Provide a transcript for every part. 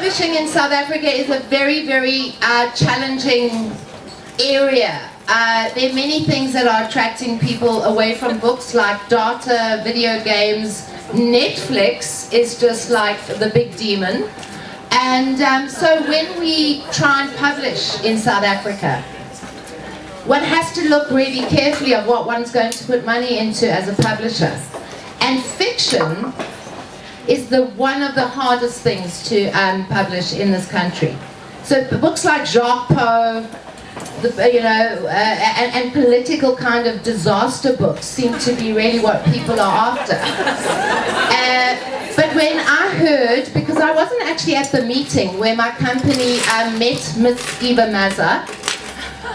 publishing in South Africa is a very, very challenging area. There are many things that are attracting people away from books, like data, video games. Netflix is just like the big demon. And so when we try and publish in South Africa, one has to look really carefully at what one's going to put money into as a publisher. And fiction is one of the hardest things to publish in this country. So books like Jacques Poe, and political kind of disaster books seem to be really what people are after. But when I heard, because I wasn't actually at the meeting where my company met Miss Eva Mazza,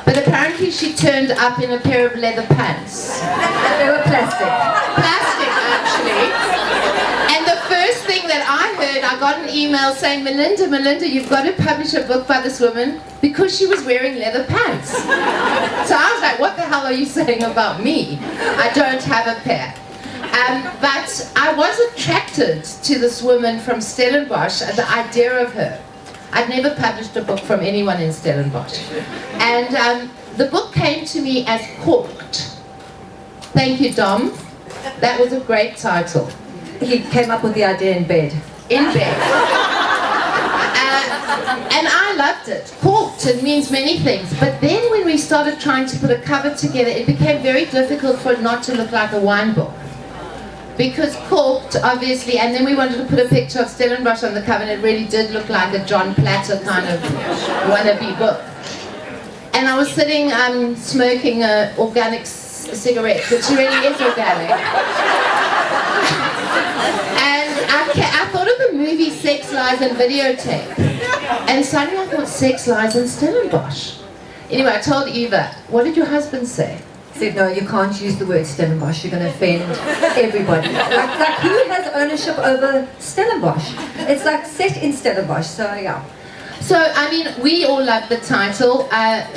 but apparently she turned up in a pair of leather pants. They were plastic. Plastic, actually. And the first thing that I heard, I got an email saying, Melinda, you've got to publish a book by this woman because she was wearing leather pants. So I was like, what the hell are you saying about me? I don't have a pair. But I was attracted to this woman from Stellenbosch, the idea of her. I'd never published a book from anyone in Stellenbosch. And the book came to me as Corked. Thank you, Dom. That was a great title. He came up with the idea in bed. In bed. And I loved it. Corked, it means many things. But then when we started trying to put a cover together, it became very difficult for it not to look like a wine book. Because corked, obviously, and then we wanted to put a picture of Stellenbosch on the cover, and it really did look like a John Platter kind of wannabe book. And I was sitting smoking an organic cigarette, which really is organic. And I thought of the movie Sex, Lies and Videotape. And suddenly I thought, Sex, Lies and Stellenbosch. Anyway, I told Eva, what did your husband say? Said, no, you can't use the word Stellenbosch, you're going to offend everybody. Like who has ownership over Stellenbosch? It's like set in Stellenbosch, so yeah. So, I mean, we all love the title.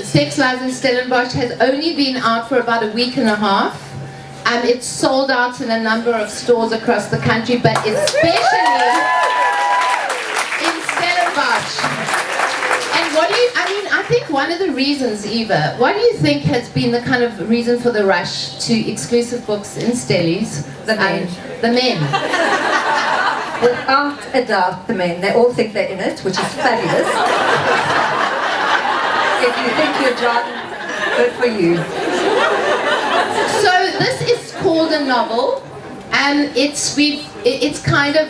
Sex, Lies and Stellenbosch has only been out for about a week and a half. It's sold out in a number of stores across the country, but especially in Stellenbosch. And what do you, I think one of the reasons, Eva, what do you think has been the kind of reason for the rush to exclusive books in Stellies? The men. The men. Without a doubt, the men. They all think they're in it, which is fabulous. If you think you're John, good for you. So this is called a novel, and it's kind of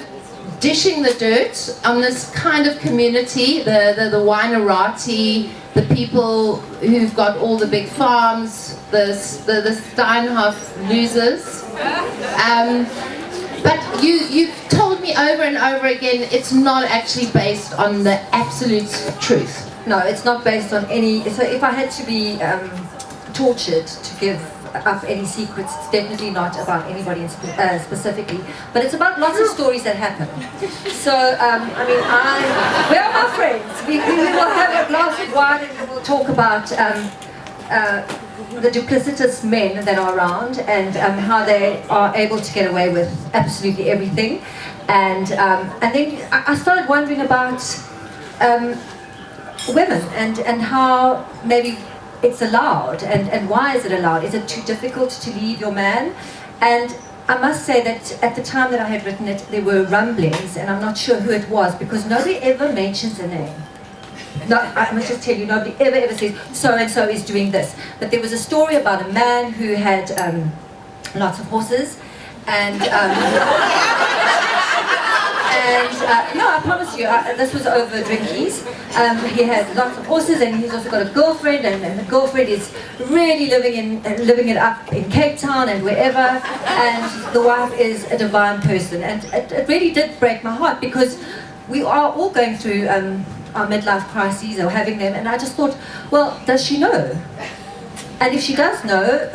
dishing the dirt on this kind of community, the Winerati, the people who've got all the big farms, the Steinhoff losers. But you've told me over and over again it's not actually based on the absolute truth. No, it's not based on any. So if I had to be tortured to give up any secrets, it's definitely not about anybody specifically, but it's about lots of stories that happen. So where are my friends? We will have a glass of wine and we will talk about the duplicitous men that are around and how they are able to get away with absolutely everything. And then I started wondering about women and how maybe it's allowed, and why is it allowed? Is it too difficult to leave your man? And I must say that at the time that I had written it, there were rumblings, and I'm not sure who it was, because nobody ever mentions a name. No, I must just tell you, nobody ever says, so-and-so is doing this. But there was a story about a man who had lots of horses, and no, I promise you, this was over drinkies. He has lots of horses, and he's also got a girlfriend, and the girlfriend is really living it up in Cape Town and wherever. And the wife is a divine person, and it really did break my heart, because we are all going through our midlife crises or having them. And I just thought, well, does she know? And if she does know,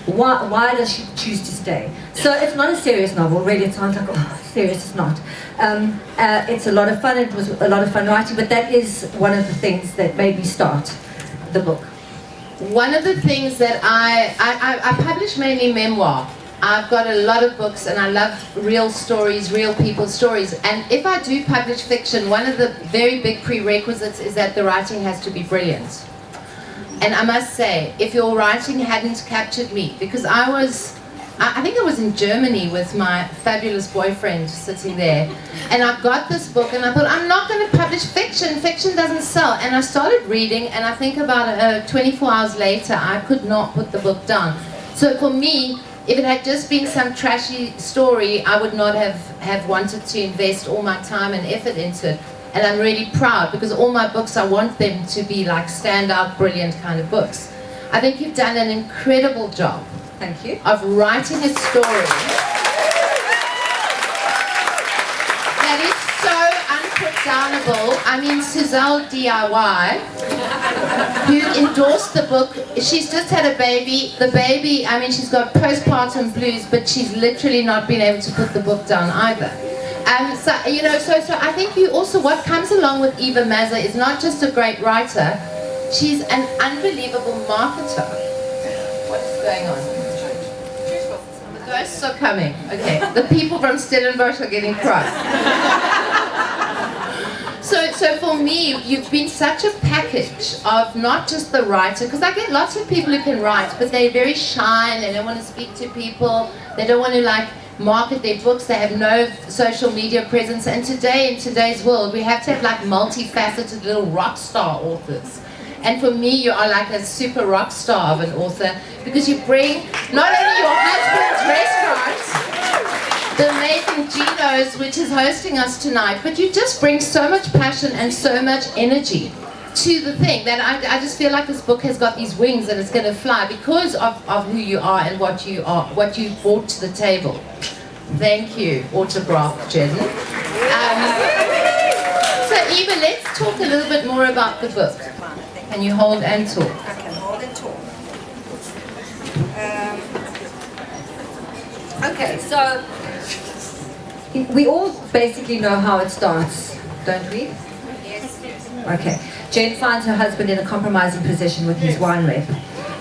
why does she choose to stay? So it's not a serious novel, really. It sounds like, oh, serious, it's not. It's a lot of fun. It was a lot of fun writing, but that is one of the things that made me start the book. One of the things that I publish mainly memoir, I've got a lot of books and I love real stories, real people's stories. And if I do publish fiction, one of the very big prerequisites is that the writing has to be brilliant. And I must say, if your writing hadn't captured me, because I think I was in Germany with my fabulous boyfriend sitting there, and I got this book and I thought, I'm not going to publish fiction, fiction doesn't sell. And I started reading, and I think about 24 hours later, I could not put the book down. So for me, if it had just been some trashy story, I would not have wanted to invest all my time and effort into it. And I'm really proud, because all my books, I want them to be like standout, brilliant kind of books. I think you've done an incredible job. Thank you. Of writing a story that is so unputdownable. I mean, Suzelle DIY, who endorsed the book, she's just had a baby. The baby, I mean, she's got postpartum blues, but she's literally not been able to put the book down either. So I think you also, what comes along with Eva Mazza is not just a great writer, she's an unbelievable marketer. What's going on? The ghosts are coming. Okay, the people from Stellenbosch are getting cross. So for me, you've been such a package of not just the writer, because I get lots of people who can write, but they're very shy and they don't want to speak to people, they don't want to like market their books, they have no social media presence. And today, in today's world, we have to have like multifaceted little rock star authors. And for me, you are like a super rock star of an author, because you bring not only your husband's restaurant, the amazing Gino's, which is hosting us tonight, but you just bring so much passion and so much energy to the thing that I just feel like this book has got these wings and it's going to fly because of who you are and what you brought to the table. Thank you, autograph Jen. So Eva, let's talk a little bit more about the book. Can you hold and talk? I can hold and talk. Okay, so we all basically know how it starts, don't we? Yes. Okay. Jane finds her husband in a compromising position with his wine rep,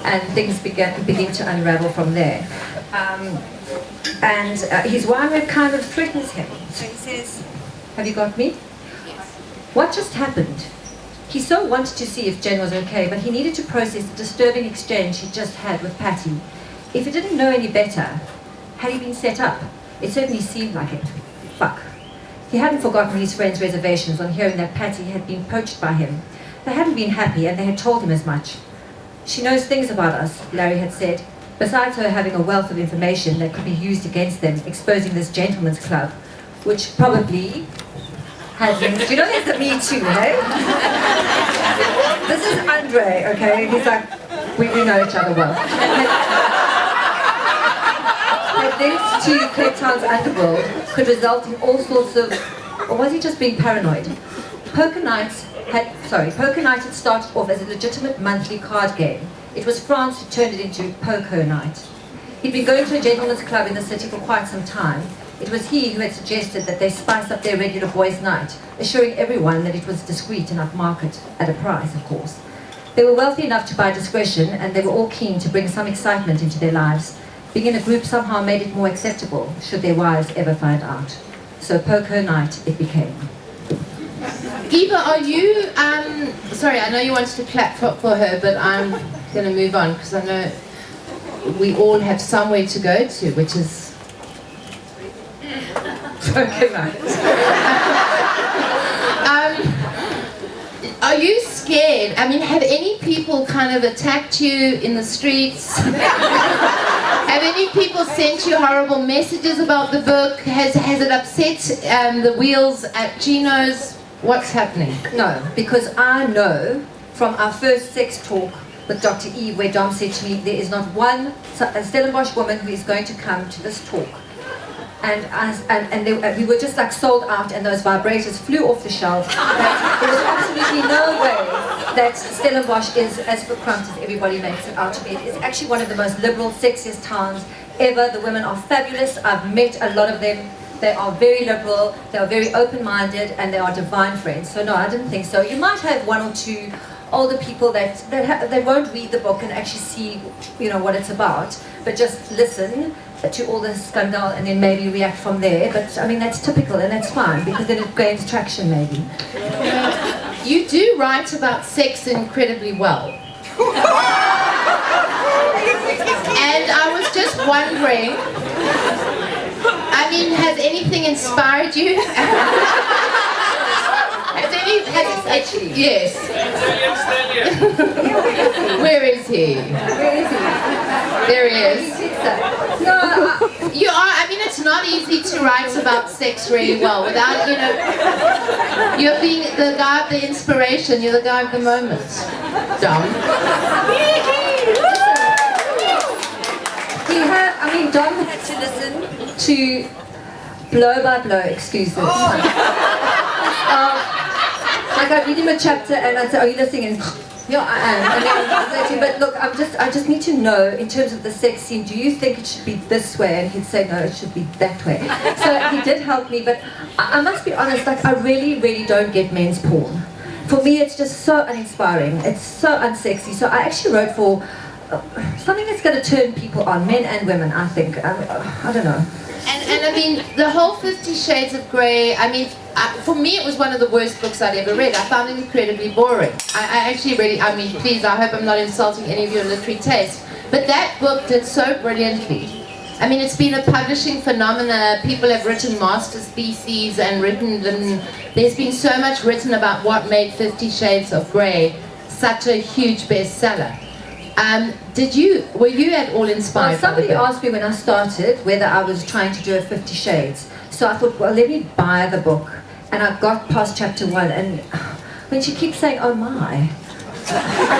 and things begin to unravel from there. His wine rep kind of threatens him. So he says, Have you got me? What just happened? He so wanted to see if Jen was okay, but he needed to process the disturbing exchange he just had with Patty. If he didn't know any better, had he been set up? It certainly seemed like it. Fuck. He hadn't forgotten his friend's reservations on hearing that Patty had been poached by him. They hadn't been happy, and they had told him as much. She knows things about us, Larry had said, besides her having a wealth of information that could be used against them, exposing this gentleman's club, which probably had been... Do you know there's a Me Too, hey? This is Andre, okay? He's like, we know each other well. Had links to Cape Town's underworld could result in all sorts of... Or was he just being paranoid? Poker night had started off as a legitimate monthly card game. It was France who turned it into Poker Night. He'd been going to a gentleman's club in the city for quite some time. It was he who had suggested that they spice up their regular boys' night, assuring everyone that it was discreet and upmarket, at a price, of course. They were wealthy enough to buy discretion, and they were all keen to bring some excitement into their lives. Being in a group somehow made it more acceptable, should their wives ever find out. So Poker Night it became. Eva, are you, sorry, I know you wanted to clap for her, but I'm going to move on because I know we all have somewhere to go to, which is Poker Night. Are you scared? I mean, have any people kind of attacked you in the streets? Have any people sent you horrible messages about the book? Has it upset the wheels at Gino's? What's happening? No, because I know from our first sex talk with Dr. Eve, where Dom said to me, there is not one Stellenbosch woman who is going to come to this talk. We were just like sold out, and those vibrators flew off the shelf. There was absolutely no way that Stellenbosch is as verkrampt as everybody makes it out to be. It's actually one of the most liberal, sexiest towns ever. The women are fabulous. I've met a lot of them. They are very liberal, they are very open-minded, and they are divine friends. So no, I didn't think so. You might have one or two older people that won't read the book and actually see, what it's about, but just listen. to all the scandal and then maybe react from there. But I mean, that's typical and that's fine because then it gains traction maybe. You do write about sex incredibly well. And I was just wondering, I mean, has anything inspired you? Actually. Yes. Where is he? Where is he? There he is. No, You are, I mean, it's not easy to write about sex really well without, you're being the guy of the inspiration, you're the guy of the moment. Dom. Dom had to listen to blow by blow excuses. Like I'd read him a chapter and I'd say, "Are you listening?" And yeah, I am. And then I'd say to him, "But look, I just need to know in terms of the sex scene. Do you think it should be this way?" And he'd say, "No, it should be that way." So he did help me, but I must be honest. Like I really don't get men's porn. For me, it's just so uninspiring. It's so unsexy. So I actually wrote for something that's going to turn people on, men and women. I think. I don't know. And I mean, the whole 50 Shades of Grey, I mean, for me it was one of the worst books I'd ever read. I found it incredibly boring. I actually really, I mean, please, I hope I'm not insulting any of your literary taste, but that book did so brilliantly. I mean, it's been a publishing phenomena. People have written master theses and there's been so much written about what made 50 Shades of Grey such a huge bestseller. Were you at all inspired? Well, somebody asked me when I started whether I was trying to do a 50 Shades. So I thought, well, let me buy the book. And I got past chapter 1, and when she keeps saying, "Oh my," I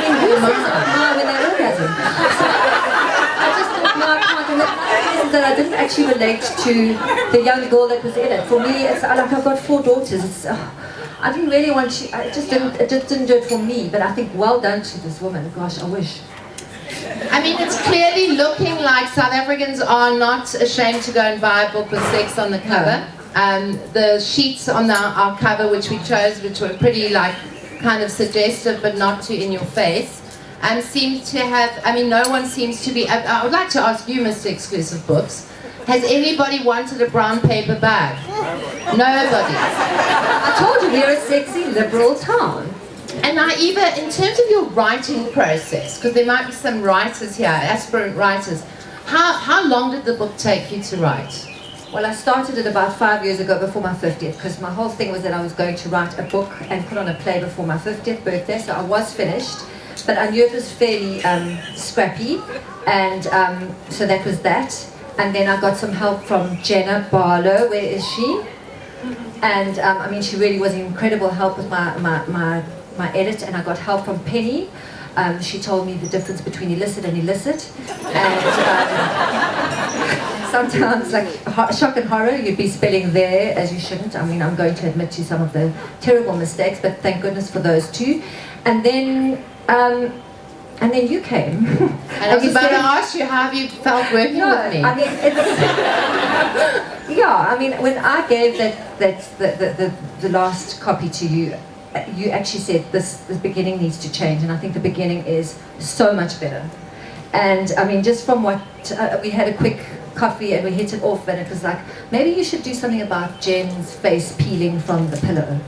mean, who says "oh my" when they're orgasm? So I just thought, no, I can't. And the reason that I didn't actually relate to the young girl that was in it. For me, it's like I've got 4 daughters. I didn't really want to. It just didn't do it for me. But I think well done to this woman. Gosh, I wish. I mean, it's clearly looking like South Africans are not ashamed to go and buy a book with sex on the cover. The sheets on our cover, which we chose, which were pretty like kind of suggestive but not too in your face, seems to have, I mean, no one seems to be, I would like to ask you, Mr. Exclusive Books, has anybody wanted a brown paper bag? Nobody. I told you we're a sexy liberal town. And now, Eva, in terms of your writing process, because there might be some writers here, aspirant writers, how long did the book take you to write? Well, I started it about 5 years ago before my 50th, because my whole thing was that I was going to write a book and put on a play before my 50th birthday, so I was finished, but I knew it was fairly scrappy, and so that was that. And then I got some help from Jenna Barlow. Where is she? And I mean, she really was an incredible help with my edit, and I got help from Penny. She told me the difference between illicit and illicit, and sometimes, like shock and horror, you'd be spelling there as you shouldn't. I mean, I'm going to admit to some of the terrible mistakes, but thank goodness for those too. And then you came. And I was about to ask you, how have you felt working with me? I mean, yeah. I mean, when I gave the last copy to you, you actually said the beginning needs to change, and I think the beginning is so much better. And I mean, just from what we had a quick coffee and we hit it off, and it was like, maybe you should do something about Jen's face peeling from the pillow.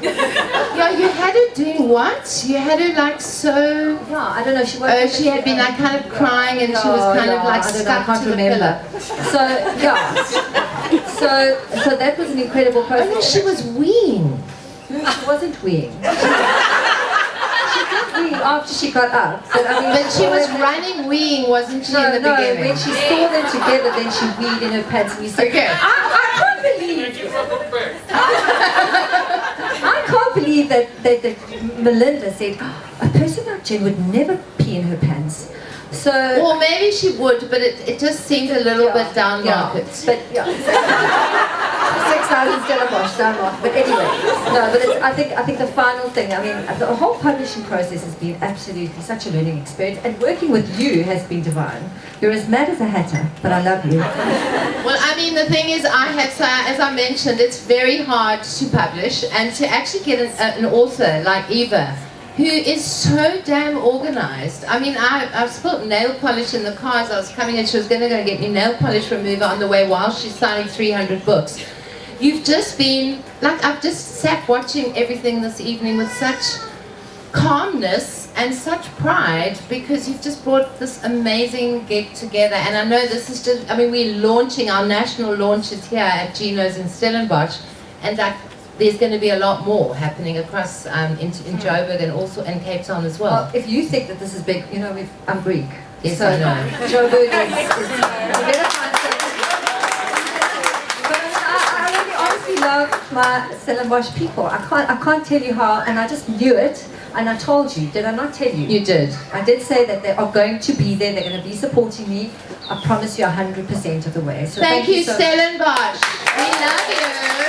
Yeah, you had her doing what? You had her like so. Yeah, I don't know. She had been like kind of crying, and she was kind of like stuck to the pillow. So yeah, so that was an incredible process. I mean, she was weeing. She wasn't weeing. She did wee after she got up. But I mean, she was running weeing, wasn't she, in the beginning? When she saw them together, then she weed in her pants, and you said, okay. I can't believe that Melinda said, a person like Jen would never pee in her pants. So, well, maybe she would, but it just seemed a little bit down market. But yeah, 6,000 Stellenbosch down market. But anyway, no. But I think the final thing. I mean, the whole publishing process has been absolutely such a learning experience, and working with you has been divine. You're as mad as a hatter, but I love you. Well, I mean, the thing is, as I mentioned, it's very hard to publish, and to actually get an author like Eva who is so damn organized. I mean, I've spilt nail polish in the car as I was coming in. She was going to go get me nail polish remover on the way while she's signing 300 books. You've just been, like, I've just sat watching everything this evening with such calmness and such pride, because you've just brought this amazing gig together. And I know this is just, I mean, we're launching, our national launch is here at Gino's in Stellenbosch, and like, there's going to be a lot more happening across in Joburg and also in Cape Town as well. Well, if you think that this is big, you know, I'm Greek. Yes, so I know. Joburg is you better find something. But I really honestly love my Stellenbosch people. I can't tell you how, and I just knew it, and I told you. Did I not tell you? You did. I did say that they are going to be there. They're going to be supporting me. I promise you 100% of the way. So Thank you, so Stellenbosch. We love you.